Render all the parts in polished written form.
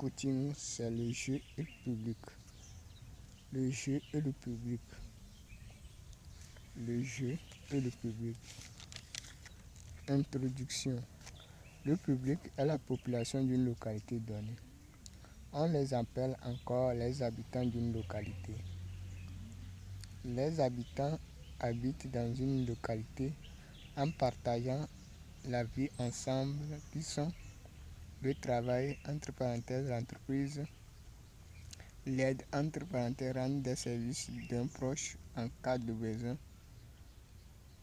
continue, c'est le jeu et le public. Le jeu et le public. Le jeu et le public. Introduction. Le public est la population d'une localité donnée. On les appelle encore les habitants d'une localité. Les habitants habitent dans une localité en partageant la vie ensemble qui sont le travail, entre parenthèses, l'entreprise, l'aide, entre parenthèses, rendre des services d'un proche en cas de besoin,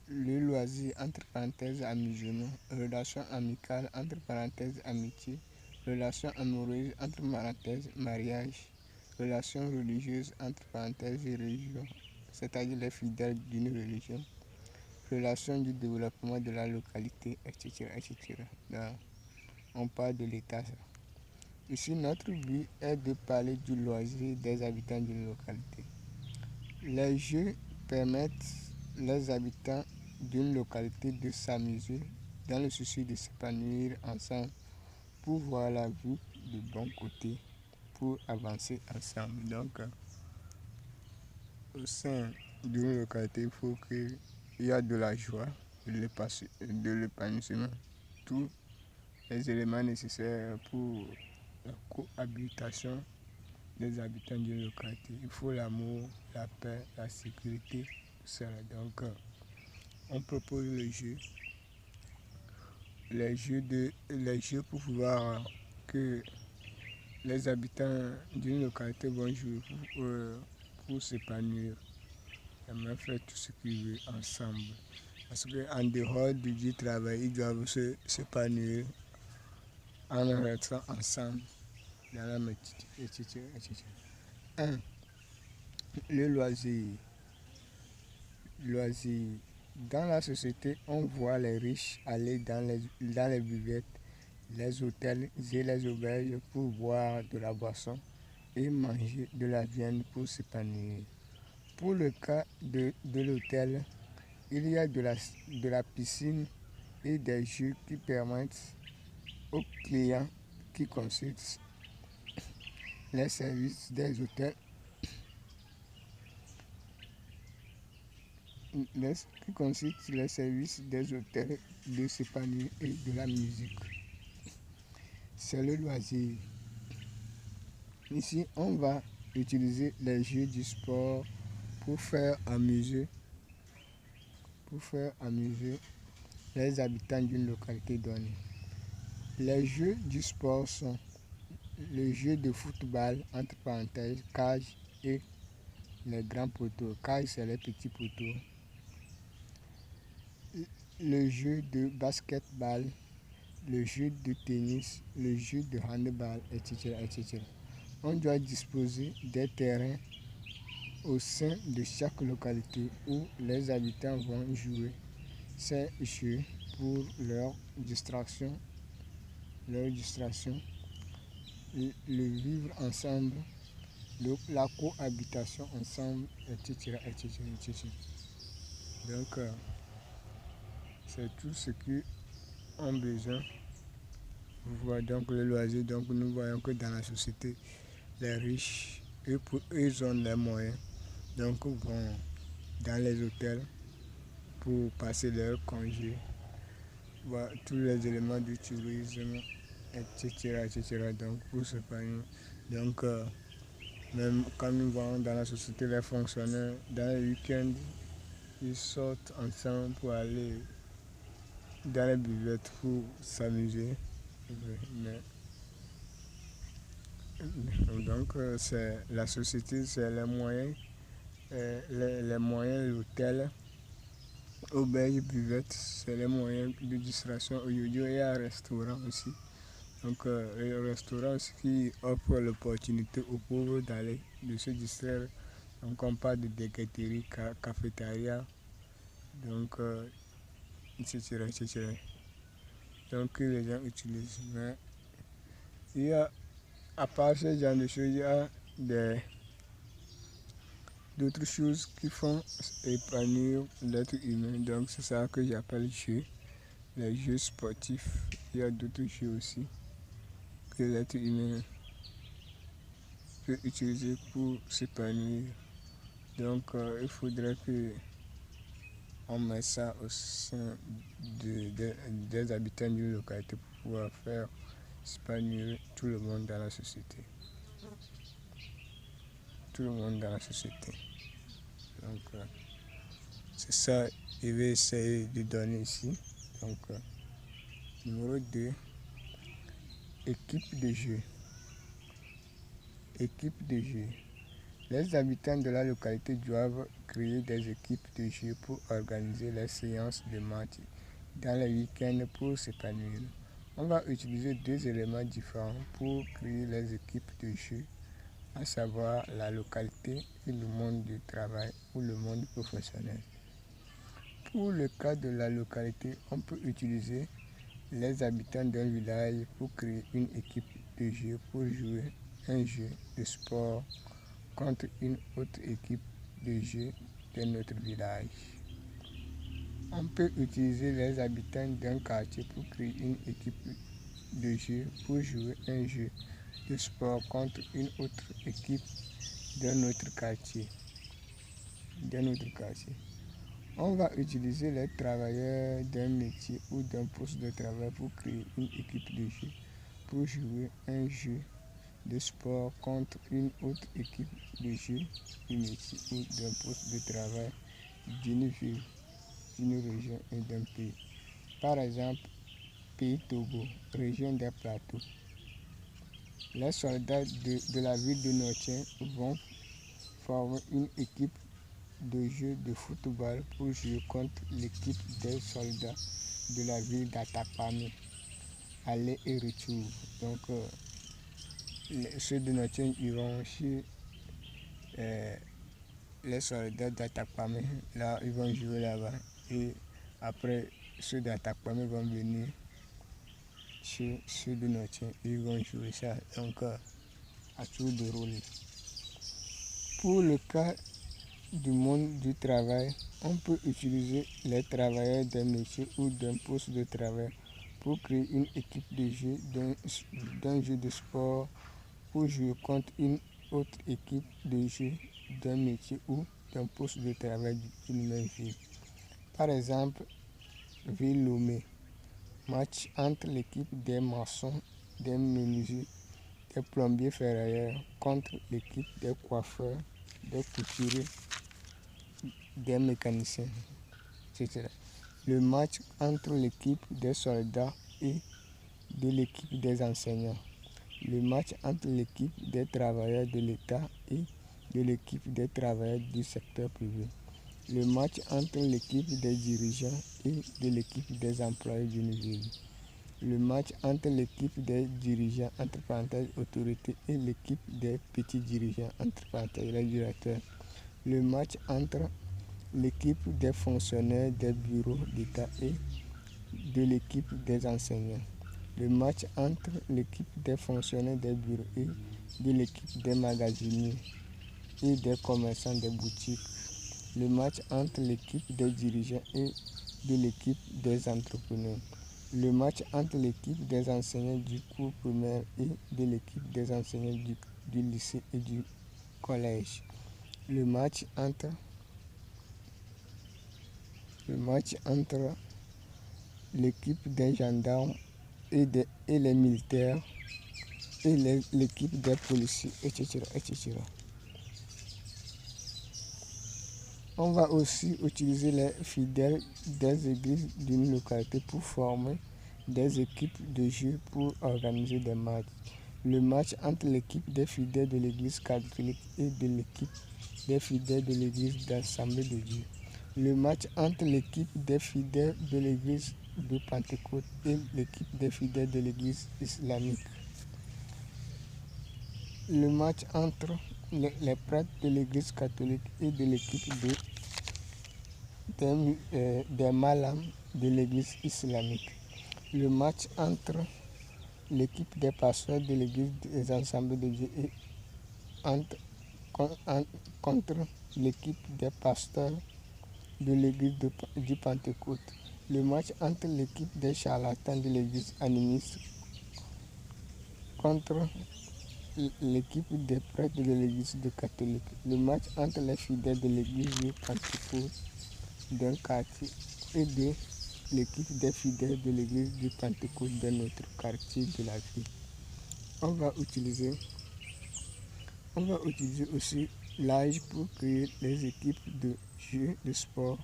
le loisir, entre parenthèses, amusement, relation amicale, entre parenthèses, amitié, relation amoureuse, entre parenthèses, mariage, relation religieuse, entre parenthèses, religion, c'est-à-dire les fidèles d'une religion, relation du développement de la localité, etc. etc. Donc, on parle de l'État. Ici, notre but est de parler du loisir des habitants d'une localité. Les jeux permettent les habitants d'une localité de s'amuser dans le souci de s'épanouir ensemble pour voir la vie de bon côté, pour avancer ensemble. Donc, au sein d'une localité, il faut qu'il y ait de la joie, de l'épanouissement, tous les éléments nécessaires pour la cohabitation des habitants d'une localité. Il faut l'amour, la paix, la sécurité, tout ça. Donc, on propose les jeux pour pouvoir que les habitants d'une localité vont jouer pour s'épanouir. Et même faire tout ce qu'ils veulent ensemble. Parce qu'en dehors du travail, ils doivent s'épanouir en restant ensemble dans la métier, etc. 1. Le loisir. Dans la société, on voit les riches aller dans les buvettes, les hôtels et les auberges pour boire de la boisson et manger de la viande pour s'épanouir. Pour le cas de l'hôtel, il y a de la piscine et des jeux qui permettent aux clients qui consultent les services des hôtels de s'épanouir et de la musique. C'est le loisir. Ici, on va utiliser les jeux du sport pour faire amuser les habitants d'une localité donnée. Les jeux du sport sont le jeu de football, entre parenthèses, cage et les grands poteaux. Cage, c'est les petits poteaux. Le jeu de basketball, le jeu de tennis, le jeu de handball, etc. etc. On doit disposer des terrains au sein de chaque localité où les habitants vont jouer ces jeux pour leur distraction, le vivre ensemble, la cohabitation ensemble, etc. etc., etc. Donc, c'est tout ce qu'ils ont besoin. Vous voyez donc le loisir. Donc, nous voyons que dans la société, les riches, ils ont les moyens. Donc, vont dans les hôtels pour passer leur congé, voir tous les éléments du tourisme, etc. etc. Donc, pour se épanouir. Donc, même quand nous voyons dans la société les fonctionnaires, dans les week-ends, ils sortent ensemble pour aller dans les buvettes pour s'amuser. Donc, c'est la société, c'est les moyens, l'hôtel, auberge, buvette, c'est les moyens de distraction. Aujourd'hui, il y a un restaurant aussi. Donc, le restaurant aussi qui offre l'opportunité aux pauvres de se distraire. Donc, on parle de dégueterie, cafétéria, donc, etc., etc. Donc, les gens utilisent. Mais il y a, à part ce genre de choses, il y a d'autres choses qui font épanouir l'être humain. Donc, c'est ça que j'appelle jeu. Les jeux sportifs. Il y a d'autres jeux aussi que l'être humain peut utiliser pour s'épanouir. Donc, il faudrait que on met ça au sein des habitants d'une localité pour pouvoir faire s'épanouir tout le monde dans la société. Tout le monde dans la société. Donc, c'est ça que je vais essayer de donner ici. Donc, numéro 2, équipe de jeu. Équipe de jeu. Les habitants de la localité doivent créer des équipes de jeu pour organiser les séances de match dans les week-ends pour s'épanouir. On va utiliser deux éléments différents pour créer les équipes de jeu, à savoir la localité et le monde du travail ou le monde professionnel. Pour le cas de la localité, on peut utiliser les habitants d'un village pour créer une équipe de jeu pour jouer un jeu de sport contre une autre équipe de jeu de notre village. On peut utiliser les habitants d'un quartier pour créer une équipe de jeu pour jouer un jeu de sport contre une autre équipe d'un autre quartier. On va utiliser les travailleurs d'un métier ou d'un poste de travail pour créer une équipe de jeu pour jouer un jeu de sport contre une autre équipe de jeu du métier ou d'un poste de travail d'une ville, d'une région et d'un pays. Par exemple, pays Togo, région des plateaux. Les soldats de la ville de Notien vont former une équipe de jeu de football pour jouer contre l'équipe des soldats de la ville d'Atakpamé, aller et retour. Donc, ceux de Notien iront chez les soldats d'Atakpamé, là ils vont jouer là-bas, et après ceux d'Atakpamé vont venir chez ceux de Notien et ils vont jouer ça, donc à tour de rôle. Pour le cas du monde du travail, on peut utiliser les travailleurs d'un métier ou d'un poste de travail pour créer une équipe de jeu d'un jeu de sport pour jouer contre une autre équipe de jeu d'un métier ou d'un poste de travail d'une même ville. Par exemple, Ville Lomé, match entre l'équipe des maçons, des menuisiers, des plombiers ferrailleurs contre l'équipe des coiffeurs, des couturiers, des mécaniciens, etc. Le match entre l'équipe des soldats et de l'équipe des enseignants. Le match entre l'équipe des travailleurs de l'État et de l'équipe des travailleurs du secteur privé. Le match entre l'équipe des dirigeants et de l'équipe des employés d'une ville. Le match entre l'équipe des dirigeants, entre parenthèses, autorités, et l'équipe des petits dirigeants, entre parenthèses, les directeurs. Le match entre l'équipe des fonctionnaires des bureaux d'État et de l'équipe des enseignants. Le match entre l'équipe des fonctionnaires des bureaux et de l'équipe des magasiniers et des commerçants des boutiques. Le match entre l'équipe des dirigeants et de l'équipe des entrepreneurs. Le match entre l'équipe des enseignants du cours primaire et de l'équipe des enseignants du lycée et du collège. Le match entre l'équipe des gendarmes et les militaires et l'équipe des policiers, etc., etc. On va aussi utiliser les fidèles des églises d'une localité pour former des équipes de jeu pour organiser des matchs. Le match entre l'équipe des fidèles de l'église catholique et de l'équipe des fidèles de l'église d'Assemblée de Dieu. Le match entre l'équipe des fidèles de l'église de Pentecôte et l'équipe des fidèles de l'église islamique. Le match entre les prêtres de l'église catholique et de l'équipe des malams de l'église islamique. Le match entre l'équipe des pasteurs de l'église des Assemblées de Dieu et contre l'équipe des pasteurs de l'église du Pentecôte. Le match entre l'équipe des charlatans de l'église animiste contre l'équipe des prêtres de l'église catholique. Le match entre les fidèles de l'église de Pentecôte d'un quartier et de l'équipe des fidèles de l'église de Pentecôte de notre quartier de la ville. On va utiliser aussi l'âge pour créer les équipes de jeux de sport,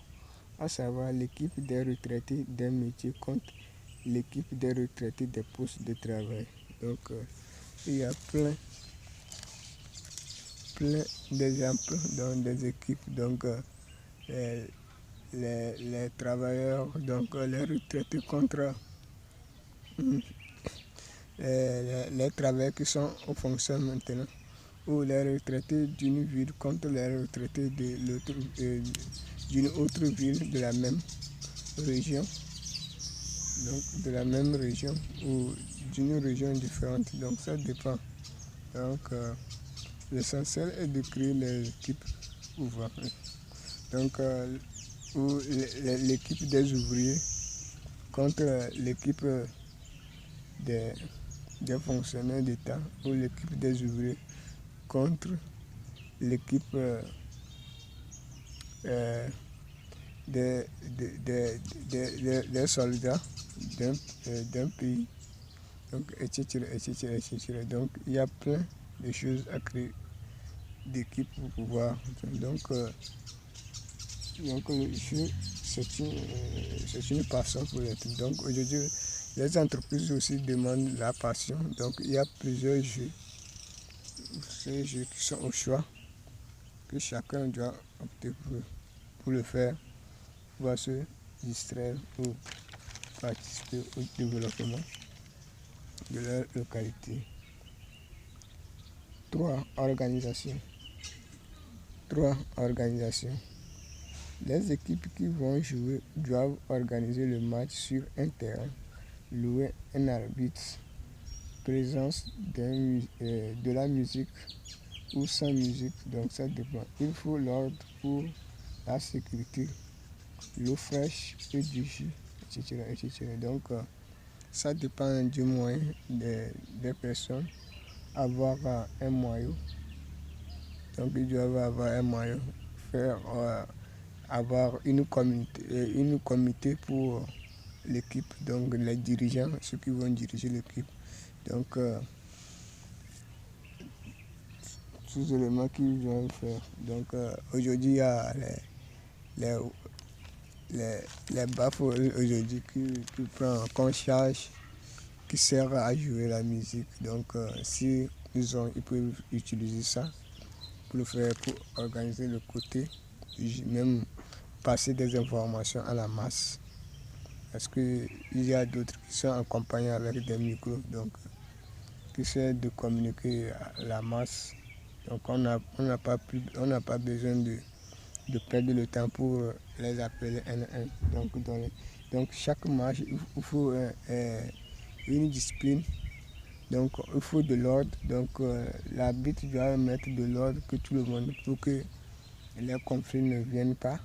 à savoir l'équipe des retraités d'un métier contre l'équipe des retraités des postes de travail. Donc, il y a plein d'exemples dans des équipes. Donc, les travailleurs, donc les retraités contre les travailleurs qui sont aux fonctions maintenant, ou les retraités d'une ville contre les retraités d'une autre ville de la même région, donc de la même région ou d'une région différente. Donc ça dépend. Donc l'essentiel est de créer les équipes ouvrant. Donc ou l'équipe des ouvriers contre l'équipe des fonctionnaires d'État, ou l'équipe des ouvriers contre l'équipe des soldats d'un pays, donc, etc., etc., etc. Donc, il y a plein de choses à créer d'équipes pour pouvoir. Donc le jeu, c'est une passion pour les trucs. Donc, aujourd'hui, les entreprises aussi demandent la passion. Donc, il y a plusieurs jeux. Ces jeux qui sont au choix, que chacun doit opter pour le faire, pour se distraire ou participer au développement de leur localité. 3. Organisation. Les équipes qui vont jouer doivent organiser le match sur un terrain, louer un arbitre, présence de la musique ou sans musique, donc ça dépend. Il faut l'ordre pour la sécurité, l'eau fraîche et du jus, etc., etc. Donc ça dépend du moyen des personnes. Avoir un moyen, donc ils doivent avoir un moyen, faire avoir une comité pour l'équipe, donc les dirigeants, ceux qui vont diriger l'équipe. Donc tous les éléments qu'ils vont faire. Donc aujourd'hui il y a les baffes aujourd'hui qui prend en charge, qui sert à jouer la musique. Donc si ils peuvent utiliser ça pour le faire, pour organiser le côté, même passer des informations à la masse. Parce qu'il y a d'autres qui sont accompagnés avec des micros, donc qui essaient de communiquer à la masse. Donc on n'a pas besoin de perdre le temps pour les appeler un à un. Donc chaque match, il faut une discipline. Donc il faut de l'ordre. Donc l'arbitre doit mettre de l'ordre, que tout le monde, pour que les conflits ne viennent pas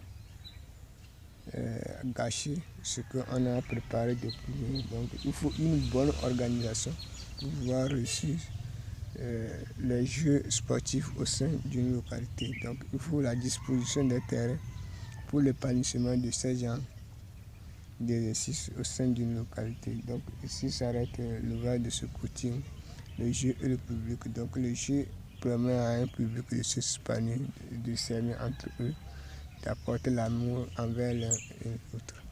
gâcher ce qu'on a préparé depuis. Donc il faut une bonne organisation pour pouvoir réussir les jeux sportifs au sein d'une localité. Donc il faut la disposition des terrains pour l'épanouissement de ces gens d'exercice au sein d'une localité. Donc ici s'arrête l'ouvrage de ce coaching, le jeu et le public. Donc le jeu permet à un public de s'épanouir, de s'aimer entre eux, d'apporter l'amour envers l'un et l'autre.